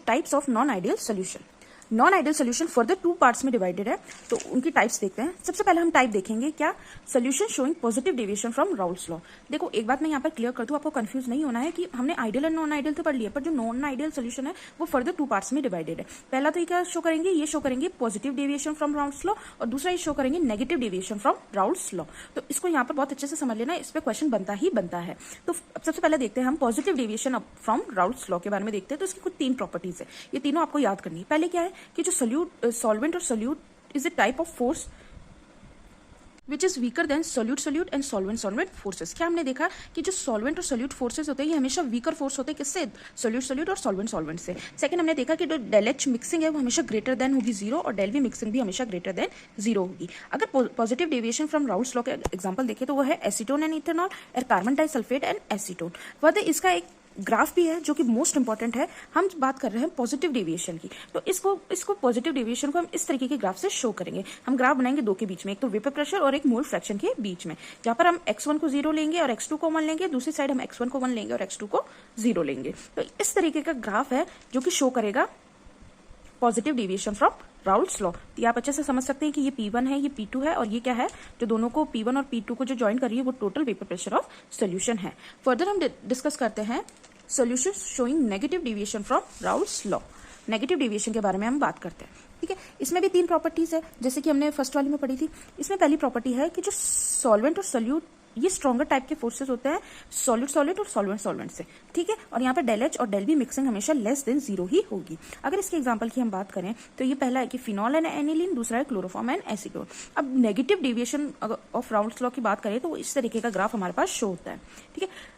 Types of non ideal solution. Non ideal solution further 2 parts में divided है, तो उनकी टाइप्स देखते हैं। सबसे पहले हम टाइप देखेंगे क्या, solution showing positive deviation from Raoult's law. देखो एक बात मैं यहाँ पर क्लियर कर दूं, आपको कंफ्यूज नहीं होना है कि हमने आइडियल और नॉन आइडियल तो पढ़ लिया, पर जो नॉन आइडियल सोल्यूशन है वो फर्दर 2 पार्ट्स में डिवाइडेड है। पहला तो ये क्या शो करेंगे, ये शो करेंगे positive deviation from Raoult's law, और दूसरा ये शो करेंगे negative deviation from Raoult's law. तो इसको यहाँ पर बहुत अच्छे से समझ लेना, इस पर क्वेश्चन बनता ही बनता है। तो सबसे पहले देखते हैं हम positive deviation from Raoult's law के बारे में देखते हैं। तो इसकी कुछ 3 प्रॉपर्टीज है, ये तीनों आपको याद करनी है। पहले क्या है कि जो solvent or solute is a type of force which is weaker than solute and solvent forces। क्या हमने देखा कि जो solvent और solute forces होते हैं ये हमेशा weaker force होते हैं, किससे, solute और solvent से। सेकंड हमने देखा कि जो del H मिक्सिंग है वो हमेशा ग्रेटर देन होगी 0, और del V मिक्सिंग भी हमेशा ग्रेटर देन 0 होगी। अगर positive deviation from Raoult's law के एग्जांपल देखें तो वो है एसीटोन एंड इथेनॉल और कार्बन डाइसल्फेट एंड एसीटोन। वह इसका एक ग्राफ भी है जो कि मोस्ट इंपॉर्टेंट है। हम बात कर रहे हैं पॉजिटिव डेविएशन की, तो इसको पॉजिटिव डेविएशन को हम इस तरीके के ग्राफ से शो करेंगे। हम ग्राफ बनाएंगे 2 के बीच में, एक तो वेपर प्रेशर और एक मोल फ्रैक्शन के बीच में, जहां पर हम x1 को 0 लेंगे और x2 को 1 लेंगे, दूसरी साइड हम x1 को 1 लेंगे और x2 को 0 लेंगे। तो इस तरीके का ग्राफ है जो कि शो करेगा positive deviation from Raoult's law. तो आप अच्छे से समझ सकते हैं कि ये P1 है, ये P2 है, और ये क्या है, जो दोनों को P1 और P2 को जो ज्वाइन कर रही है वो total vapour pressure of solution है। फर्दर हम डिस्कस करते हैं solution showing negative deviation from Raoult's law. Negative deviation के बारे में हम बात करते हैं, ठीक है। इसमें भी 3 प्रॉपर्टीज है, जैसे कि हमने फर्स्ट वाली में पढ़ी थी। इसमें पहली प्रॉपर्टी है कि जो सॉल्वेंट और सोल्यूट ये स्ट्रॉन्गर टाइप के फोर्सेस होते हैं सॉलिड और सॉल्वेंट से, ठीक है। और यहाँ पर del H और del V मिक्सिंग हमेशा लेस देन 0 ही होगी। अगर इसके एग्जांपल की हम बात करें तो ये पहला है कि फिनॉल एंड एनिलीन, दूसरा है क्लोरोफॉर्म एंड एसीटोन। अब negative deviation of Raoult's law की बात करें तो इस तरीके का ग्राफ हमारे पास शो होता है, ठीक है।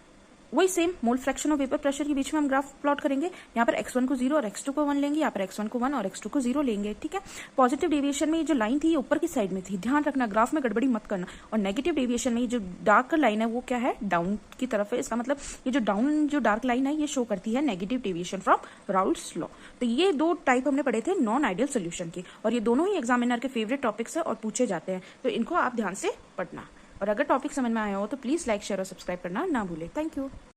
वही सेम मोल फ्रैक्शन और वेपर प्रेशर के बीच में हम ग्राफ प्लॉट करेंगे। यहाँ पर x1 को 0 और x2 को 1 लेंगे, यहाँ पर x1 को 1 और x2 को 0 लेंगे, ठीक है। पॉजिटिव डेविएशन में ये जो लाइन थी ये ऊपर की साइड में थी, ध्यान रखना ग्राफ में गड़बड़ी मत करना। और नेगेटिव डेविएशन में ये जो डार्क लाइन है वो क्या है, डाउन की तरफ है। इसका मतलब ये जो डार्क लाइन है ये शो करती है negative deviation from Raoult's law. तो ये 2 टाइप हमने पढ़े थे नॉन आइडियल सोल्यूशन के, और ये दोनों ही एग्जामिनर के फेवरेट टॉपिक्स है और पूछे जाते हैं, तो इनको आप ध्यान से पढ़ना। और अगर टॉपिक समझ में आया हो तो प्लीज लाइक, शेयर और सब्सक्राइब करना ना भूलें। Thank you.